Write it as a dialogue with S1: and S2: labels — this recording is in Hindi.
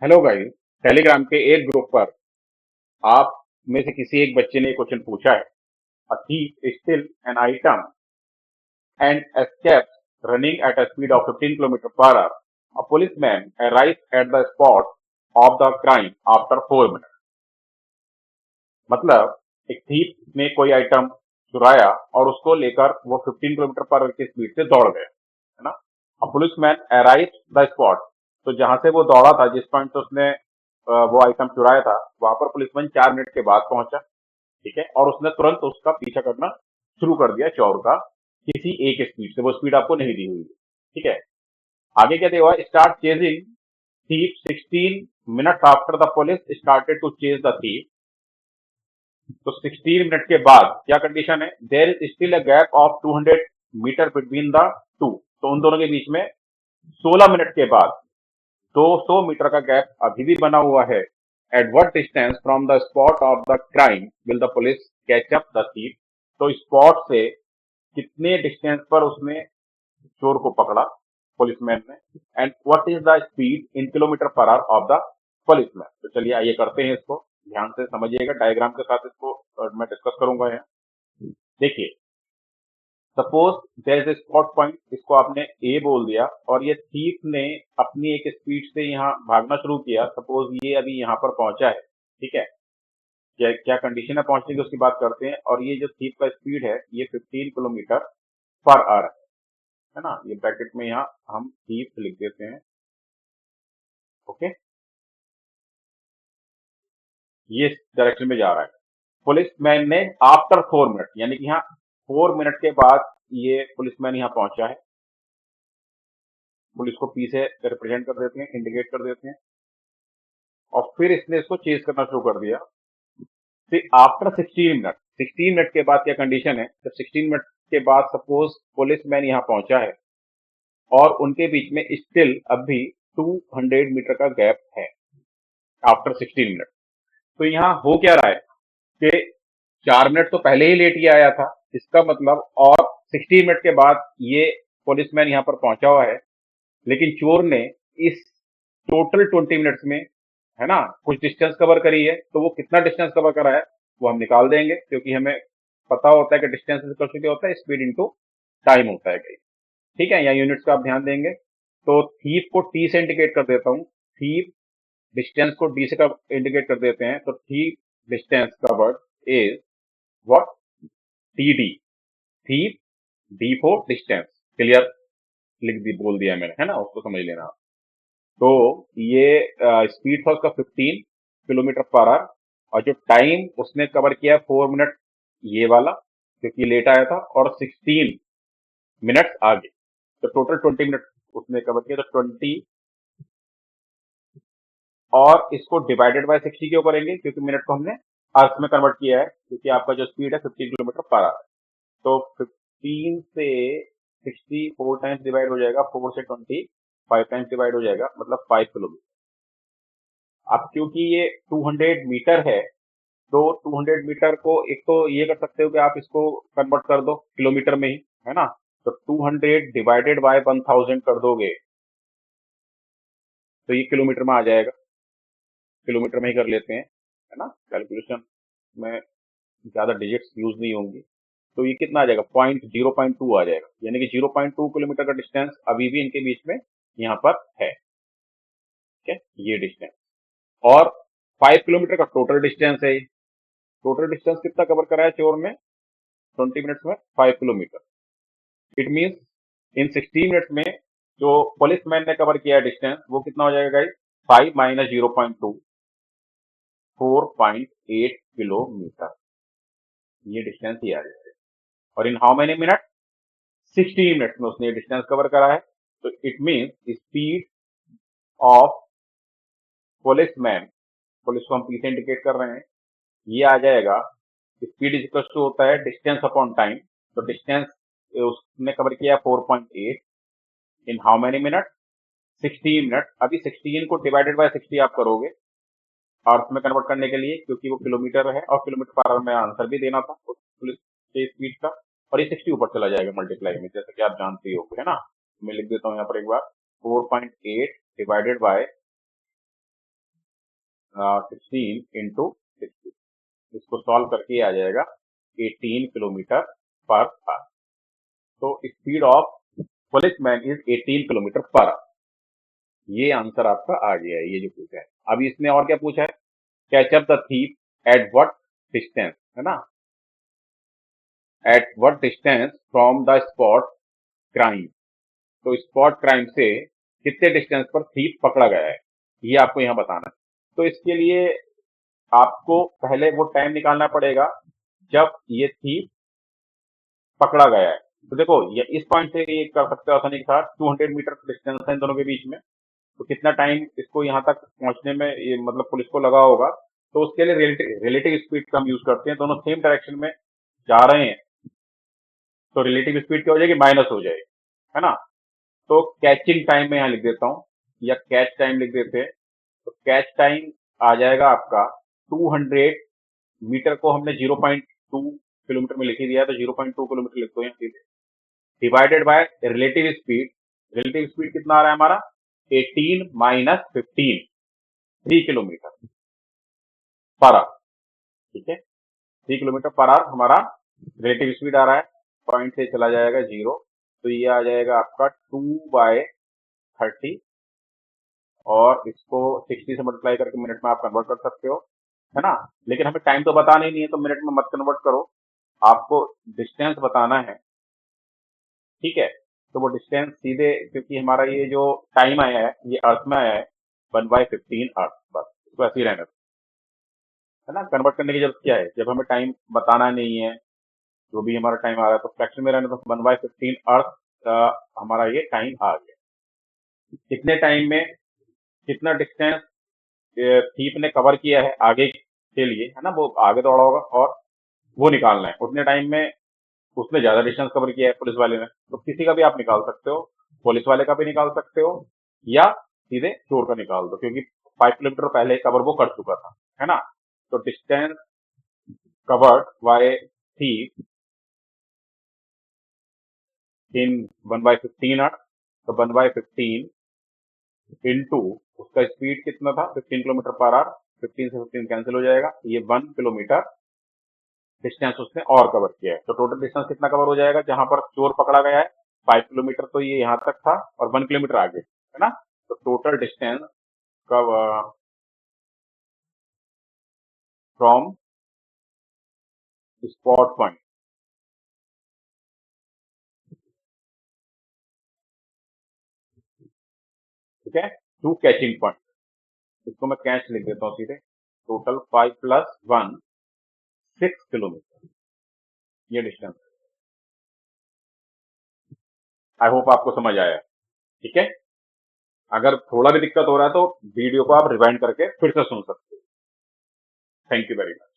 S1: Hello guys. टेलीग्राम के एक ग्रुप पर आप में से किसी एक बच्चे ने क्वेश्चन पूछा है। अ thief steals an item and escapes running at a speed of 15 km per hour. A policeman arrives at the spot of the crime after 4 minutes. मतलब एक थीप ने कोई आइटम चुराया और उसको लेकर वो 15 किलोमीटर पर आवर की स्पीड से दौड़ गया, है ना। A policeman arrive the spot, तो जहां से वो दौड़ा था, जिस पॉइंट से उसने वो आइटम चुराया था, वहां पर पुलिसमैन 4 मिनट के बाद पहुंचा। ठीक है, और उसने तुरंत उसका पीछा करना शुरू कर दिया चोर का, किसी एक स्पीड से। वो स्पीड आपको नहीं दी हुई है। ठीक है, आगे क्या दिया हुआ, start chasing thief 16 minutes after the police started to chase the thief. तो 16 मिनट के बाद क्या कंडीशन है, there is still a gap of 200 metre between the two. तो उन दोनों के बीच में 16 मिनट के बाद 200 मीटर का गैप अभी भी बना हुआ है। At what distance from the spot of the crime will the police catch up the thief. तो स्पॉट से कितने डिस्टेंस पर उसने चोर को पकड़ा, पुलिसमैन ने। And what is the speed in kilometre per hour of the policeman. तो चलिए आइए करते हैं इसको, ध्यान से समझिएगा, डायग्राम के साथ इसको मैं डिस्कस करूंगा यहाँ। देखिए, suppose there is spot point, इसको आपने ए बोल दिया, और ये थीफ ने अपनी एक स्पीड से यहाँ भागना शुरू किया। सपोज ये अभी यहाँ पर पहुंचा है। ठीक है, क्या क्या कंडीशन है पहुंचने की उसकी बात करते हैं। और ये जो थीफ का स्पीड है ये 15 किलोमीटर पर आवर है ना। ये ब्रैकेट में यहाँ हम थीफ लिख देते हैं। ओके, ये इस डायरेक्शन में जा रहा है। पुलिसमैन ने आफ्टर 4 मिनट, यानी कि यहाँ 4 मिनट के बाद ये पुलिसमैन यहाँ पहुंचा है। पुलिस को पी से रिप्रेजेंट कर देते हैं, इंडिकेट कर देते हैं, और फिर इसने इसको चेज करना शुरू कर दिया। फिर आफ्टर 16 मिनट, 16 मिनट के बाद क्या कंडीशन है, जब 16 मिनट के बाद सपोज पुलिसमैन यहाँ पहुंचा है और उनके बीच में स्टिल अभी 200 मीटर का गैप है आफ्टर 16 मिनट। तो यहाँ हो क्या रहा है कि 4 मिनट तो पहले ही लेट ही आया था, इसका मतलब, और 16 मिनट के बाद ये पुलिसमैन यहाँ पर पहुंचा हुआ है। लेकिन चोर ने इस टोटल 20 मिनट्स में, है ना, कुछ डिस्टेंस कवर करी है। तो वो कितना डिस्टेंस कवर करा है वो हम निकाल देंगे, क्योंकि हमें पता होता है कि डिस्टेंस क्या होता है, स्पीड इंटू टाइम होता है कहीं। ठीक है, यहाँ यूनिट्स का आप ध्यान देंगे। तो थीप को टी से इंडिकेट कर देता हूँ। थीप डिस्टेंस को डी से इंडिकेट कर देते हैं। तो thief distance covered is what, T D. Thief D for distance. Clear, लिख दी, बोल दिया मैंने, है ना, उसको समझ लेना। तो ये स्पीड था उसका 15 किलोमीटर पर आवर, और जो टाइम उसने कवर किया 4 मिनट, ये वाला, क्योंकि लेट आया था, और 16 मिनट आगे। तो टोटल 20 मिनट उसने कवर किया। तो 20, और इसको डिवाइडेड बाय 60 क्यों करेंगे, क्योंकि मिनट को हमने आवर्स में कन्वर्ट किया है, क्योंकि आपका जो स्पीड है 15 किलोमीटर पर आवर। तो 15 से 60 4 टाइम्स डिवाइड हो जाएगा, 4 से 20 5 टाइम्स डिवाइड हो जाएगा, मतलब 5 किलोमीटर। अब क्योंकि ये 200 मीटर है, तो 200 मीटर को एक तो ये कर सकते हो कि आप इसको कन्वर्ट कर दो किलोमीटर में ही, है ना। तो 200 डिवाइडेड बाय 1000 कर दोगे तो ये किलोमीटर में आ जाएगा। किलोमीटर में ही कर लेते हैं, है ना, कैलकुलेशन में ज्यादा डिजिट्स यूज नहीं होंगी। तो ये कितना आ जाएगा, 0.2 आ जाएगा, यानी कि 0.2 किलोमीटर का डिस्टेंस अभी भी इनके बीच में यहाँ पर है। ठीक है, ये डिस्टेंस, और 5 किलोमीटर का टोटल डिस्टेंस है। टोटल डिस्टेंस कितना कवर करा है चोर ने 20 मिनट्स में, 5 kilometre. It means in 60 minutes में जो पुलिसमैन ने कवर किया डिस्टेंस वो कितना हो जाएगा गाइस, 5 माइनस 0.2, 4.8 किलोमीटर। ये डिस्टेंस ही आ जाएगा। और in how many minute, 60 minutes में उसने डिस्टेंस कवर करा है। तो it means speed of policeman, police को हम पी से इंडिकेट कर रहे हैं, ये आ जाएगा, स्पीड इज इक्वल टू होता है डिस्टेंस अपॉन टाइम। तो डिस्टेंस उसने कवर किया 4.8 in how many minute, 16 minute. अभी 16 को डिवाइडेड बाय 60 आप करोगे आवर्स में कन्वर्ट करने के लिए, क्योंकि वो किलोमीटर है, और किलोमीटर पर आवर में आंसर भी देना था पुलिस के स्पीड का। और ये 60 ऊपर चला जाएगा मल्टीप्लाई में, जैसे कि आप जानते ही हो, है ना। मैं लिख देता हूँ यहाँ पर एक बार, 4.8 डिवाइडेड बाय 16 इंटू 60, इसको सॉल्व करके आ जाएगा 18 किलोमीटर पर आवर। तो speed of policeman is 18 kilometre per hour. ये आंसर आपका आ गया है, ये जो पूछा है। अभी इसने और क्या पूछा है, catch up the thief at what distance, है ना, at what distance from the spot crime. तो स्पॉट क्राइम से कितने डिस्टेंस पर थीप पकड़ा गया है, ये आपको यहाँ बताना है। तो इसके लिए आपको पहले वो टाइम निकालना पड़ेगा जब ये थीप पकड़ा गया है। तो देखो, ये इस पॉइंट से ये कर सकते हो आसानी के साथ, 200 मीटर डिस्टेंस है इन दोनों के बीच में। तो कितना टाइम इसको यहाँ तक पहुंचने में ये मतलब पुलिस को लगा होगा। तो उसके लिए रिलेटिव स्पीड का हम यूज करते हैं, दोनों सेम डायरेक्शन में जा रहे हैं, तो रिलेटिव स्पीड क्या हो जाएगी, माइनस हो जाएगी, है ना। तो कैचिंग टाइम में यहाँ लिख देता हूँ, या कैच टाइम लिख देते हैं। तो कैच टाइम आ जाएगा आपका 200 मीटर को हमने 0.2 किलोमीटर में लिख ही दिया है, तो 0.2 किलोमीटर लिख दो यहाँ सीधे, divided by relative speed. Relative speed कितना आ रहा है हमारा, 18 माइनस 15, 3 किलोमीटर पर आवर। ठीक है, 3 किलोमीटर पर आवर हमारा रिलेटिव स्पीड आ रहा है। पॉइंट से चला जाएगा 0, तो ये आ जाएगा आपका 2/30, और इसको 60 से मल्टीप्लाई करके मिनट में आप कन्वर्ट कर सकते हो, है ना। लेकिन हमें टाइम तो बताना ही नहीं है, तो मिनट में मत कन्वर्ट करो, आपको डिस्टेंस बताना है। ठीक है, तो वो डिस्टेंस सीधे, क्योंकि हमारा ये जो टाइम आया है ये अर्थ में आया है 1/15 अर्थ, बस इसको ऐसे ही रहने दो, है ना। कन्वर्ट करने की जरूरत क्या है, जब हमें टाइम बताना नहीं है, जो भी हमारा टाइम आ रहा है तो फ्रैक्शन में रहने दो, 1/15 अर्थ हमारा ये टाइम आ गया। कितने टाइम में कितना डिस्टेंस थीप ने कवर किया है आगे के लिए, है ना, वो आगे दौड़ा होगा और वो निकालना है, उतने टाइम में उसने ज्यादा डिस्टेंस कवर किया है पुलिस वाले ने। तो किसी का भी आप निकाल सकते हो, पुलिस वाले का भी निकाल सकते हो, या सीधे चोर का निकाल दो, क्योंकि 5 किलोमीटर पहले कवर वो कर चुका था, है ना। तो डिस्टेंस कवर्ड बाय थीप इन 1/15 अर्थ, तो 1/15 इंटू उसका स्पीड कितना था, 15 किलोमीटर पर आवर, 15 से 15 कैंसिल हो जाएगा, ये 1 किलोमीटर डिस्टेंस उसने और कवर किया है। तो टोटल डिस्टेंस कितना कवर हो जाएगा, जहां पर चोर पकड़ा गया है 5 किलोमीटर, तो ये यहां तक था, और 1 किलोमीटर आगे, है ना। तो total distance cover from spot point, ठीक है, टू कैचिंग पॉइंट, इसको मैं कैच लिख देता हूँ सीधे, टोटल 5 + 1 6 किलोमीटर ये डिस्टेंस। आई होप आपको समझ आया, ठीक है। अगर थोड़ा भी दिक्कत हो रहा है तो वीडियो को आप रिवाइंड करके फिर से सुन सकते हो। Thank you very much.